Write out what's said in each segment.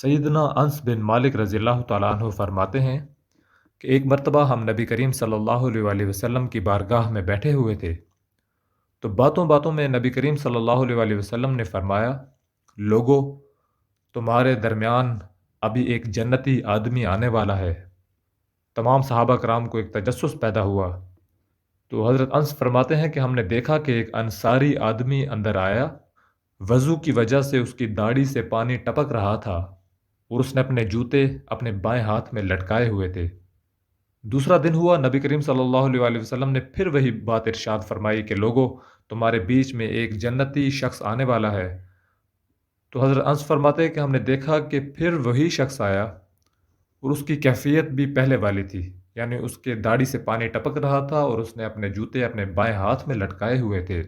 سیدنا انس بن مالک رضی اللہ تعالیٰ عنہ فرماتے ہیں کہ ایک مرتبہ ہم نبی کریم صلی اللہ علیہ وآلہ وسلم کی بارگاہ میں بیٹھے ہوئے تھے، تو باتوں باتوں میں نبی کریم صلی اللہ علیہ وآلہ وسلم نے فرمایا، لوگو، تمہارے درمیان ابھی ایک جنتی آدمی آنے والا ہے۔ تمام صحابہ کرام کو ایک تجسس پیدا ہوا، تو حضرت انس فرماتے ہیں کہ ہم نے دیکھا کہ ایک انصاری آدمی اندر آیا، وضو کی وجہ سے اس کی داڑھی سے پانی ٹپک رہا تھا اور اس نے اپنے جوتے اپنے بائیں ہاتھ میں لٹکائے ہوئے تھے۔ دوسرا دن ہوا، نبی کریم صلی اللہ علیہ وآلہ وسلم نے پھر وہی بات ارشاد فرمائی کہ لوگو، تمہارے بیچ میں ایک جنتی شخص آنے والا ہے۔ تو حضرت انس فرماتے ہیں کہ ہم نے دیکھا کہ پھر وہی شخص آیا اور اس کی کیفیت بھی پہلے والی تھی، یعنی اس کے داڑھی سے پانی ٹپک رہا تھا اور اس نے اپنے جوتے اپنے بائیں ہاتھ میں لٹکائے ہوئے تھے۔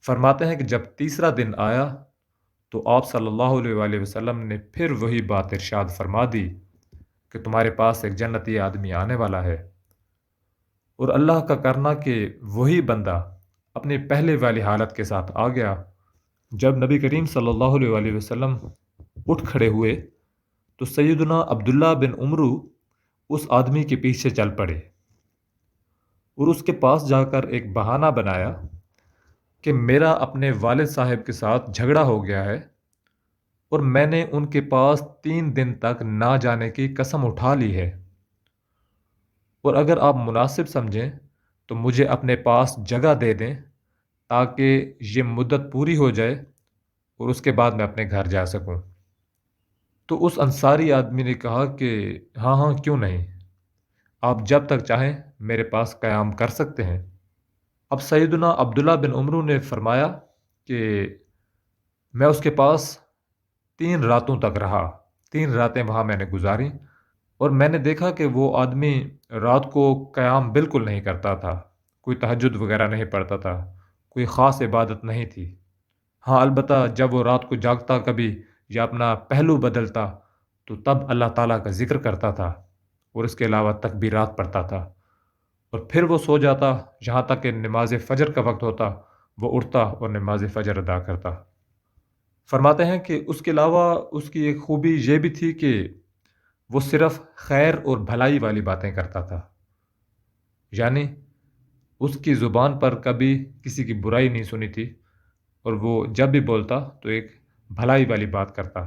فرماتے ہیں کہ جب تیسرا دن آیا تو آپ صلی اللہ علیہ وآلہ وسلم نے پھر وہی بات ارشاد فرما دی کہ تمہارے پاس ایک جنتی آدمی آنے والا ہے۔ اور اللہ کا کرنا کہ وہی بندہ اپنی پہلے والی حالت کے ساتھ آ گیا۔ جب نبی کریم صلی اللہ علیہ وآلہ وسلم اٹھ کھڑے ہوئے تو سیدنا عبداللہ بن عمرو اس آدمی کے پیچھے چل پڑے اور اس کے پاس جا کر ایک بہانہ بنایا کہ میرا اپنے والد صاحب کے ساتھ جھگڑا ہو گیا ہے اور میں نے ان کے پاس 3 دن تک نہ جانے کی قسم اٹھا لی ہے، اور اگر آپ مناسب سمجھیں تو مجھے اپنے پاس جگہ دے دیں تاکہ یہ مدت پوری ہو جائے اور اس کے بعد میں اپنے گھر جا سکوں۔ تو اس انصاری آدمی نے کہا کہ ہاں ہاں، کیوں نہیں، آپ جب تک چاہیں میرے پاس قیام کر سکتے ہیں۔ اب سیدنا عبداللہ بن عمرو نے فرمایا کہ میں اس کے پاس 3 راتوں تک رہا، 3 راتیں وہاں میں نے گزاری، اور میں نے دیکھا کہ وہ آدمی رات کو قیام بالکل نہیں کرتا تھا، کوئی تہجد وغیرہ نہیں پڑھتا تھا، کوئی خاص عبادت نہیں تھی۔ ہاں البتہ جب وہ رات کو جاگتا کبھی یا اپنا پہلو بدلتا تو تب اللہ تعالیٰ کا ذکر کرتا تھا اور اس کے علاوہ تکبیرات پڑھتا تھا، اور پھر وہ سو جاتا جہاں تک کہ نماز فجر کا وقت ہوتا، وہ اٹھتا اور نماز فجر ادا کرتا۔ فرماتے ہیں کہ اس کے علاوہ اس کی ایک خوبی یہ بھی تھی کہ وہ صرف خیر اور بھلائی والی باتیں کرتا تھا، یعنی اس کی زبان پر کبھی کسی کی برائی نہیں سنی تھی، اور وہ جب بھی بولتا تو ایک بھلائی والی بات کرتا۔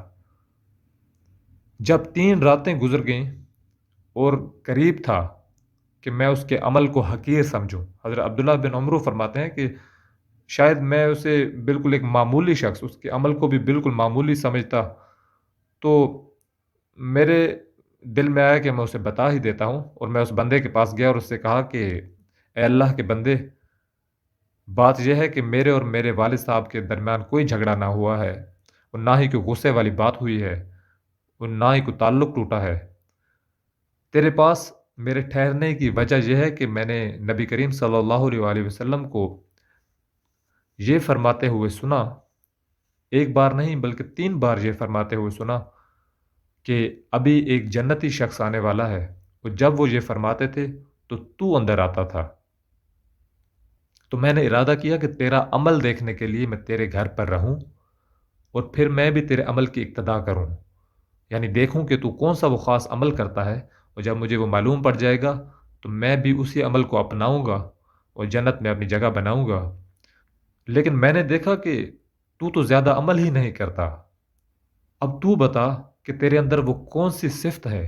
جب 3 راتیں گزر گئیں اور قریب تھا کہ میں اس کے عمل کو حقیر سمجھوں، حضرت عبداللہ بن عمرو فرماتے ہیں کہ شاید میں اسے بالکل ایک معمولی شخص، اس کے عمل کو بھی بالکل معمولی سمجھتا، تو میرے دل میں آیا کہ میں اسے بتا ہی دیتا ہوں، اور میں اس بندے کے پاس گیا اور اس سے کہا کہ اے اللہ کے بندے، بات یہ ہے کہ میرے اور میرے والد صاحب کے درمیان کوئی جھگڑا نہ ہوا ہے، اور نہ ہی کوئی غصے والی بات ہوئی ہے، اور نہ ہی کوئی تعلق ٹوٹا ہے۔ تیرے پاس میرے ٹھہرنے کی وجہ یہ ہے کہ میں نے نبی کریم صلی اللہ علیہ وآلہ وسلم کو یہ فرماتے ہوئے سنا، ایک بار نہیں بلکہ 3 بار یہ فرماتے ہوئے سنا کہ ابھی ایک جنتی شخص آنے والا ہے، اور جب وہ یہ فرماتے تھے تو اندر آتا تھا، تو میں نے ارادہ کیا کہ تیرا عمل دیکھنے کے لیے میں تیرے گھر پر رہوں اور پھر میں بھی تیرے عمل کی اقتدا کروں، یعنی دیکھوں کہ تو کون سا وہ خاص عمل کرتا ہے، اور جب مجھے وہ معلوم پڑ جائے گا تو میں بھی اسی عمل کو اپناؤں گا اور جنت میں اپنی جگہ بناؤں گا۔ لیکن میں نے دیکھا کہ تو زیادہ عمل ہی نہیں کرتا، اب تو بتا کہ تیرے اندر وہ کون سی صفت ہے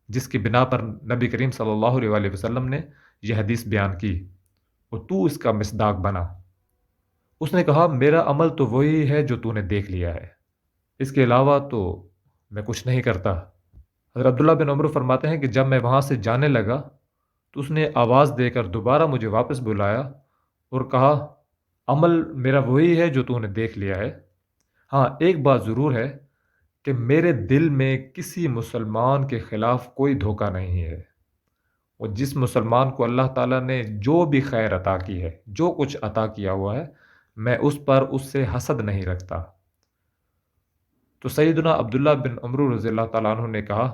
جس کی بنا پر نبی کریم صلی اللہ علیہ وآلہ وسلم نے یہ حدیث بیان کی، اور تو اس کا مصداق بنا۔ اس نے کہا میرا عمل تو وہی ہے جو تو نے دیکھ لیا ہے، اس کے علاوہ تو میں کچھ نہیں کرتا۔ حضرت عبداللہ بن عمر فرماتے ہیں کہ جب میں وہاں سے جانے لگا تو اس نے آواز دے کر دوبارہ مجھے واپس بلایا اور کہا عمل میرا وہی ہے جو تو نے دیکھ لیا ہے، ہاں ایک بات ضرور ہے کہ میرے دل میں کسی مسلمان کے خلاف کوئی دھوکہ نہیں ہے، اور جس مسلمان کو اللہ تعالیٰ نے جو بھی خیر عطا کی ہے، جو کچھ عطا کیا ہوا ہے، میں اس سے حسد نہیں رکھتا۔ تو سیدنا عبداللہ بن عمرو رضی اللہ تعالیٰ عنہ نے کہا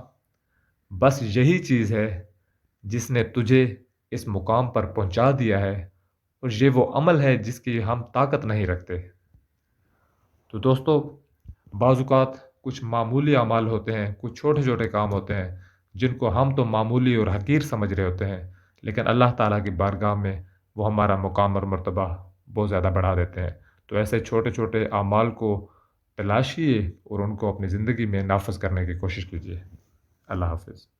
بس یہی چیز ہے جس نے تجھے اس مقام پر پہنچا دیا ہے، اور یہ وہ عمل ہے جس کی ہم طاقت نہیں رکھتے۔ تو دوستو، بعض اوقات کچھ معمولی اعمال ہوتے ہیں، کچھ چھوٹے چھوٹے کام ہوتے ہیں جن کو ہم تو معمولی اور حقیر سمجھ رہے ہوتے ہیں، لیکن اللہ تعالیٰ کی بارگاہ میں وہ ہمارا مقام اور مرتبہ بہت زیادہ بڑھا دیتے ہیں۔ تو ایسے چھوٹے چھوٹے اعمال کو تلاشیے اور ان کو اپنی زندگی میں نافذ کرنے کی کوشش کیجیے۔ اللہ حافظ۔